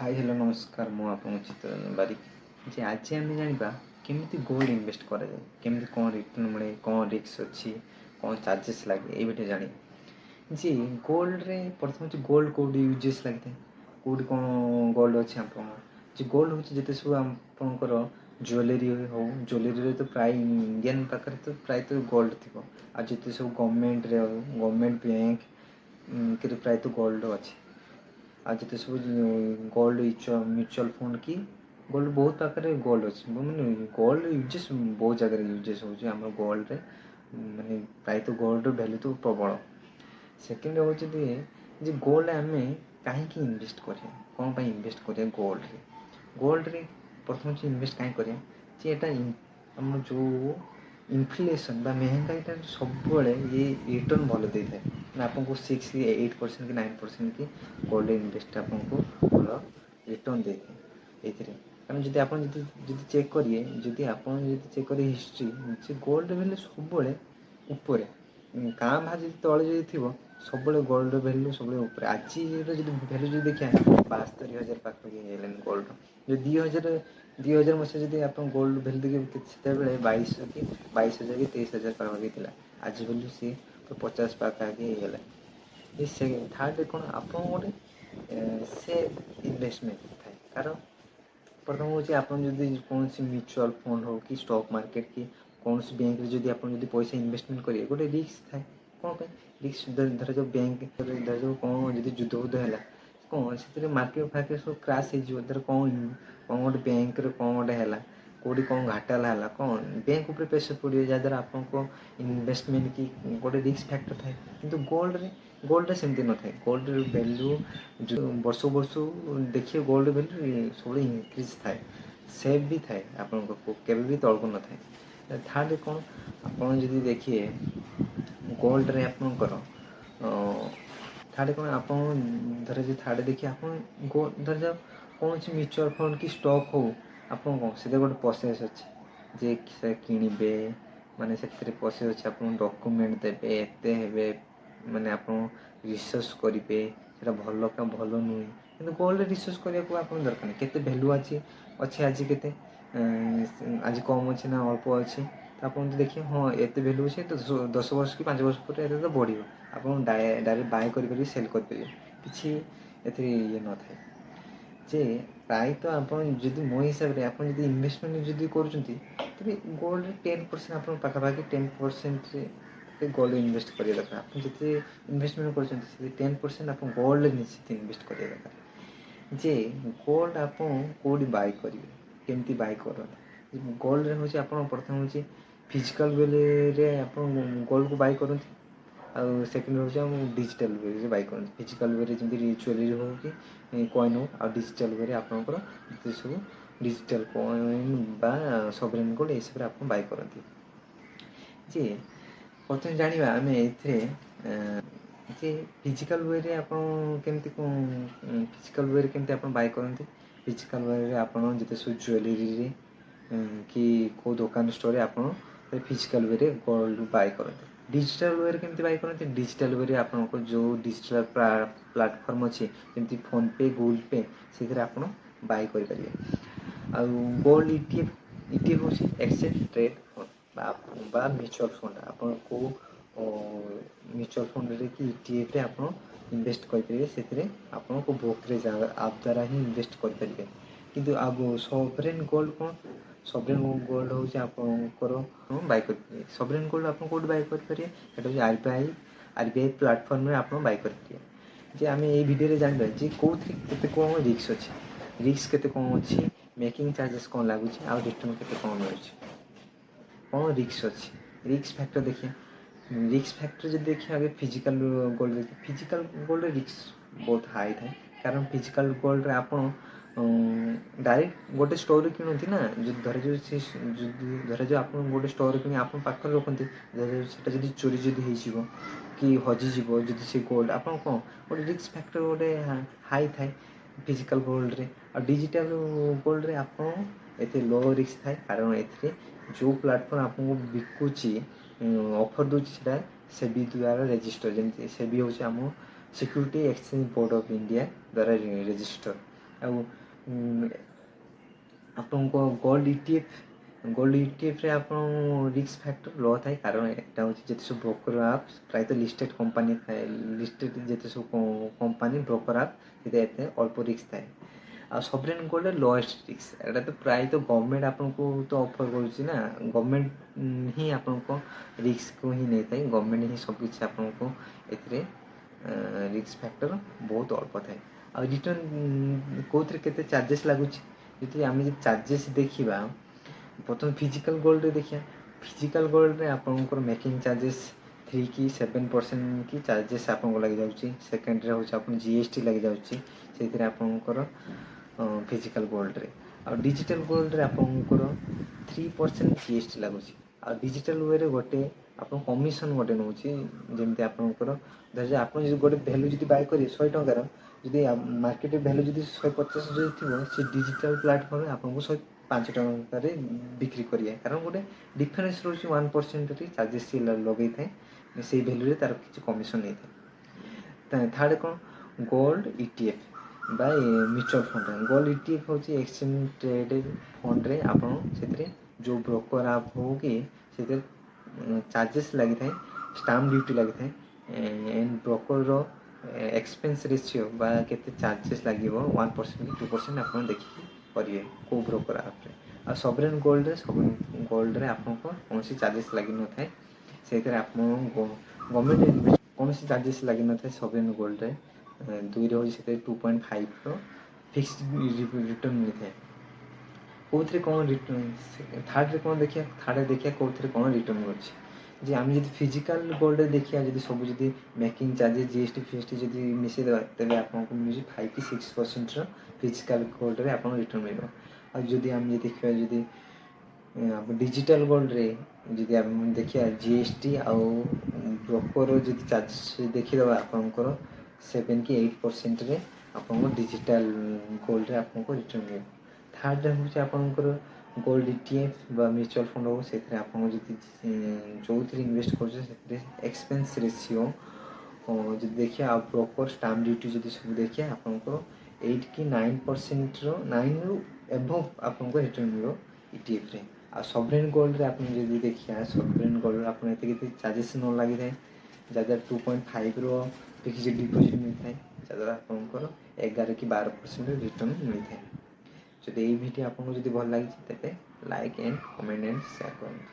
Hi hello नमस्कार मु आपन चित्तरंजन बारिक जे आज आम जाना केमी गोल्ड इनवेस्ट करा जाए केमी कौन रिटर्न मिले कौन रिस्क अच्छी कौन चार्जेस लगे ये जानी जी गोल्ड रे प्रथम हूँ गोल्ड कौट यूजेस लगे कौट कौन गोल्ड अच्छे आप गोल्ड हूँ जिते सब आपंकर ज्वेलरी हो ज्वेलरी तो प्राय इंडियन पाखे तो प्राय तो गोल्ड थी आते सब गवर्नमेंट बैंक के प्राय तो गोल्ड अच्छे आज जिते सब गोल्ड म्यूचुअल फंड कि गोल्ड बहुत पाखे गोल्ड अच्छे मैंने गोल्ड यूजेस बहुत जगह यूजेस हो गोल्ड मानने प्राय तो गोल्ड भैल्यू तो प्रबल सेकेंड हूँ जे गोल्ड आम कहीं इनवेस्ट करें कौन पर इनवेस्ट करें गोल्ड रे प्रथम इनवेस्ट कहीं करें जे आम जो इनफ्लेसन महंगाईटा सब ये रिटर्न भल दे था आपको 6-8% कि 9% की गोल्ड इनवेस्ट आपको भल रिटर्न दे ये कारण जब आप चेक करिए जदि आप चेक करें हिस्ट्री से गोल्ड वैल्यू सब ऊपर क्या भा जी तले थी सब गोल्ड वैल्यू सब ऊपर आज वैल्यू जो देखा 72,000 पाखे गोल्ड जो 2000 मसीहा जब आप गोल्ड वैल्यू देखिए से 2200 कि 22,000 कि 23,000 पाखापाखि थी आज वैल्यू सी 50 पाखापाखि ये थर्ड कौन आप गोटे से इनवेस्टमेंट थाए कारण प्रथम हूँ आप कौन म्यूचुअल फंड हो कि स्टॉक मार्केट कि कौन बैंक जब आप पैसा इनवेस्टमेंट करेंगे गोटे रिस्क थाए कौन रिस्क धर जो बैंक धर जो कौन जब युद्ध बुद्ध है कौन से मार्केट फार्केट सब क्राश हो कौन कौन गोटे बैंक कौन गोटे है कौटी कौन घाटा है कौन बैंक उपर प्रेसर पड़े जहाँद्वारा आपको इनवेस्टमेंट कि गोटे रिस्क फैक्टर थाए किंतु गोल्ड सेमती न था गोल्ड वैल्यू जो वर्ष वर्ष देखिए गोल्ड वैल्यू सब इनक्रिज थाए सेफ भी थाए आपको केवे भी तौक न था थर्ड कौन आप देखिए गोल्ड रे आपंकर थर्ड कौन आप धर जो थर्ड देखिए आप धर जाओ कौन म्यूचुअल फंड कि स्टॉक हो आप कौन से गोटे प्रोसेस अच्छे जे किणवे माने से प्रोसेस अच्छे आप डॉक्यूमेंट देवे एते हेबे माने आप रिसर्च करेंगे भल का भल नुहे कि गोल्ड रिसर्च करने को आप दरकार नहीं केते भैल्यू अच्छे आज के आज कम अच्छे ना अल्प अच्छे तो आप देखिए हाँ एत भैल्यू अच्छे तो 10 वर्ष कि 5 वर्ष पर तो बढ़ आप डायरेक्ट बाय कर सेल करेंगे कि ये न था जे प्राय तो आप मो हिसाब से आप इनवेस्टमेंट जब कर गोल्ड 10% आप पाखापाखि 10% गोल्ड इनवेस्ट करिए दरकार आप जिते इनवेस्टमेंट कर 10% आप गोल्ड निश्चित इनवेस्ट करिए दरकार जे गोल्ड आप कौटी बाय करेंगे केमती बाय कर गोल्ड रे हूँ आप प्रथम हूँ फिजिकल वे आप गोल्ड को बाय करते सेकेंड हूँ डिजिटल वे बाय कर फिजिकल वे जमी ज्वेलरी हो कि कॉइन हो आ डिजिटल वे आपंकर जिते सब डिजिटल कॉइन बा सॉवरेन गोल्ड ये सब आप बाय करती जे प्रथम जाना आम ए फिजिकल वे रे आप केमती फिजिकल वे केमती आप बाय करते फिजिकल वे आप जिते सब ज्वेलरी कि को दुकान स्टोर आप फिजिकल वे गोल्ड बाय करते डिजिटल वे केमती बाय करते डिजिटल वे आपको जो डिजिटल प्लाटफर्म अच्छे जमी फोन पे गूगल पे से आप बाय करेंगे आ गोल्ड ईटीएफ हूँ exchange trade fund mutual fund आप म्यूचुअल फंड रे कि ईटीएफ रे आप इनवेस्ट करेंगे से आपको ब्रोकरेज आप द्वारा ही इनवेस्ट करेंगे किंतु अब सॉवरेन गोल्ड कौन सॉवरेन गोल्ड हूँ आपंकर बाय करेंगे सॉवरेन गोल्ड आप कौट बाय करेंगे आरबीआई प्लाटफर्म में आप बाय करेंगे जे आम ये भिडियो जानबा जे कौन कौन रिस्क अच्छे रिस्क केते कौन अच्छी मेकिंग चार्जेस कौन लगुच आ रिटर्न केते कौन मिलूँ कौन रिस्क अच्छे रिस्क फैक्टर देखिए रिस्क फैक्टर जो देखिए आगे फिजिकल गोल्ड देखिए फिजिकल गोल्ड रिस्क बहुत हाई थाए कारण फिजिकल गोल्ड आप डायरेक्ट गोटे स्टोर किणती ना जो धर जो आप गोटे स्टोर कि आप पाखे रखते से जब चोरी जदि हो कि हजिजी जब से गोल्ड आप कौन गोटे रिस्क फैक्टर गोटे हाई थाए फिजिकल गोल्ड रे और डिजिटल गोल्ड रे आप एते लो रिस्क थाए कारण ए जो प्लाटफर्म आपको बिकुची ऑफर दूसरा सेबी द्वारा रजिस्टर जमी सेबी हूँ आम security exchange board of India द्वारा रजिस्टर ଆଉ ଆପଣଙ୍କ ଗୋଲ୍ଡ ଇଟିଏଫ୍ରେ ଆପଣ ରିସ୍କ ଫ୍ୟାକ୍ଟର ଲ ଥାଏ, କାରଣ ଏଇଟା ହେଉଛି ଯେତେ ସବୁ ବ୍ରୋକର ଆପ୍ ପ୍ରାୟତଃ ଲିଷ୍ଟେଡ୍ କମ୍ପାନୀ ଥାଏ, ଲିଷ୍ଟେଡ୍ ଯେତେ ସବୁ କମ୍ପାନୀ ବ୍ରୋକର ଆପ୍ ସେଥିରେ ଏତେ ଅଳ୍ପ ରିସ୍କ ଥାଏ। ଆଉ ସଭରେନ୍ ଗୋଲ୍ଡରେ ଲୋଏଷ୍ଟ ରିସ୍କ, ଏଇଟା ତ ପ୍ରାୟତଃ ଗଭର୍ଣ୍ଣମେଣ୍ଟ ଆପଣଙ୍କୁ ତ ଅଫର୍ କରୁଛି ନା, ଗଭର୍ଣ୍ଣମେଣ୍ଟ ହିଁ ଆପଣଙ୍କ ରିସ୍କକୁ ହିଁ ନେଇଥାଏ, ଗଭର୍ଣ୍ଣମେଣ୍ଟ ହିଁ ସବୁକିଛି ଆପଣଙ୍କୁ ଏଥିରେ ରିସ୍କ ଫ୍ୟାକ୍ଟର ବହୁତ ଅଳ୍ପ ଥାଏ। ଆଉ ରିଟର୍ନ କେଉଁଥିରେ କେତେ ଚାର୍ଜେସ୍ ଲାଗୁଛି, ଯଦି ଆମେ ଯଦି ଚାର୍ଜେସ୍ ଦେଖିବା, ପ୍ରଥମେ ଫିଜିକାଲ୍ ଗୋଲ୍ଡରେ ଦେଖିବା। ଫିଜିକାଲ୍ ଗୋଲ୍ଡରେ ଆପଣଙ୍କର ମେକିଂ ଚାର୍ଜେସ୍ 3 କି 7% କି ଚାର୍ଜେସ୍ ଆପଣଙ୍କୁ ଲାଗିଯାଉଛି। ସେକେଣ୍ଡରେ ହେଉଛି ଆପଣ GST ଲାଗିଯାଉଛି ସେଇଥିରେ ଆପଣଙ୍କର ଫିଜିକାଲ୍ ଗୋଲ୍ଡରେ। ଆଉ ଡିଜିଟାଲ୍ ଗୋଲ୍ଡରେ ଆପଣଙ୍କର 3% GST ଲାଗୁଛି। ଆଉ ଡିଜିଟାଲ୍ ୱେରେ ଗୋଟେ ଆପଣ କମିଶନ୍ ଗୋଟେ ନେଉଛି, ଯେମିତି ଆପଣଙ୍କର ଧର ଆପଣ ଯଦି ଗୋଟେ ଭ୍ୟାଲୁ ଯଦି ବାଇ କରିବେ 100 ଟଙ୍କାର, ଯଦି ମାର୍କେଟ ଭ୍ୟାଲୁ ଯଦି 150 ଯଦି ଥିବ, ସେ ଡିଜିଟାଲ୍ ପ୍ଲାଟଫର୍ମରେ ଆପଣଙ୍କୁ 105 ଟଙ୍କାରେ ବିକ୍ରି କରିବେ, କାରଣ ଗୋଟେ ଡିଫରେନ୍ସ ରହୁଛି 1% ଚାର୍ଜେସ୍ ଲଗେଇଥାଏ, ସେଇ ଭ୍ୟାଲୁରେ ତାର କିଛି କମିଶନ୍ ନେଇଥାଏ। ଥାର୍ଡ଼ କ'ଣ, ଗୋଲ୍ଡ ETF ବା ମ୍ୟୁଚୁଆଲ୍ ଫଣ୍ଡ। ଗୋଲ୍ଡ ETF ହେଉଛି ଏକ୍ସଚେଞ୍ଜ ଟ୍ରେଡେଡ୍ ଫଣ୍ଡରେ ଆପଣ ସେଥିରେ ଯେଉଁ ବ୍ରୋକର ଆପ୍ ହଉ କି ସେଥିରେ ଚାର୍ଜେସ୍ ଲାଗିଥାଏ, ଷ୍ଟାମ୍ପ ଡ୍ୟୁଟି ଲାଗିଥାଏ, ଏଣ୍ଡ ବ୍ରୋକରର ଏକ୍ସପେନ୍ସ ରେସିଓ ବା କେତେ ଚାର୍ଜେସ୍ ଲାଗିବ 1% କି 2% ଆପଣ ଦେଖିକି କରିବେ କେଉଁ ବ୍ରୋକର ଆପ୍ରେ। ଆଉ ସଭରେନ୍ ଗୋଲ୍ଡରେ ଆପଣଙ୍କ କୌଣସି ଚାର୍ଜେସ୍ ଲାଗିନଥାଏ, ସେଇଥିରେ ଆପଣ ଗଭର୍ଣ୍ଣମେଣ୍ଟ କୌଣସି ଚାର୍ଜେସ୍ ଲାଗିନଥାଏ ସଭରେନ୍ ଗୋଲ୍ଡରେ। ଦୁଇରେ ହେଉଛି ସେଥିରେ 2.5ର ଫିକ୍ସଡ ରିଟର୍ନ ମିଳିଥାଏ। କେଉଁଥିରେ କ'ଣ ରିଟର୍ନ, ଥାର୍ଡ଼ରେ କ'ଣ ଦେଖିବା, ଥାର୍ଡ଼ରେ ଦେଖିବା କେଉଁଥିରେ କ'ଣ ରିଟର୍ନ ମିଳୁଛି। ଯେ ଆମେ ଯଦି ଫିଜିକାଲ୍ ଗୋଲ୍ଡରେ ଦେଖିବା, ଯଦି ସବୁ ଯଦି ମେକିଂ ଚାର୍ଜେସ୍ GST ଫିଏସ୍ଟି ଯଦି ମିଶାଇଦେବା, ତେବେ ଆପଣଙ୍କୁ ମିଳୁଛି 5 କି 6%ର ଫିଜିକାଲ୍ ଗୋଲ୍ଡରେ ଆପଣଙ୍କୁ ରିଟର୍ନ ମିଳିବ। ଆଉ ଯଦି ଆମେ ଦେଖିବା, ଯଦି ଡିଜିଟାଲ୍ ଗୋଲ୍ଡରେ ଯଦି ଆମେ ଦେଖିବା GST ଆଉ ବ୍ରୋକର ଯଦି ଚାର୍ଜେସ୍ ଦେଖିଦେବା, ଆପଣଙ୍କର 7 କି 8%ରେ ଆପଣଙ୍କ ଡିଜିଟାଲ୍ ଗୋଲ୍ଡରେ ଆପଣଙ୍କୁ ରିଟର୍ନ ମିଳିବ। ଥାର୍ଡ଼ରେ ହେଉଛି ଆପଣଙ୍କର ଗୋଲ୍ଡ ETF ବା ମ୍ୟୁଚୁଆଲ୍ ଫଣ୍ଡ ହଉ, ସେଥିରେ ଆପଣ ଯଦି ଯେଉଁଥିରେ ଇନଭେଷ୍ଟ କରୁଛନ୍ତି ସେଥିରେ ଏକ୍ସପେନ୍ସ ରେସିଓ ଯଦି ଦେଖିବା, ଆଉ ବ୍ରୋକର ଷ୍ଟାମ୍ପ ଡ୍ୟୁଟି ଯଦି ସବୁ ଦେଖିବା, ଆପଣଙ୍କର 8 କି 9%ର 9ରୁ ଏଭଭ୍ ଆପଣଙ୍କୁ ରିଟର୍ନ ମିଳିବ ETFରେ। ଆଉ ସଭରେନ୍ ଗୋଲ୍ଡରେ ଆପଣ ଯଦି ଦେଖିବା, ସଭରେନ୍ ଗୋଲ୍ଡରେ ଆପଣ ଏତେ କିଛି ଚାର୍ଜେସ୍ ନ ଲାଗିଥାଏ, ଯାହାଦ୍ୱାରା 2.5ର ଫିକ୍ସଡ୍ ଡିପୋଜିଟ୍ ମିଳିଥାଏ, ଯାହାଦ୍ୱାରା ଆପଣଙ୍କର 11 କି 12% ରିଟର୍ନ ମିଳିଥାଏ। ଯଦି ଏଇ ଭିଡ଼ିଓ ଆପଣଙ୍କୁ ଯଦି ଭଲ ଲାଗିଛି, ତେବେ like and comment and share କରନ୍ତୁ।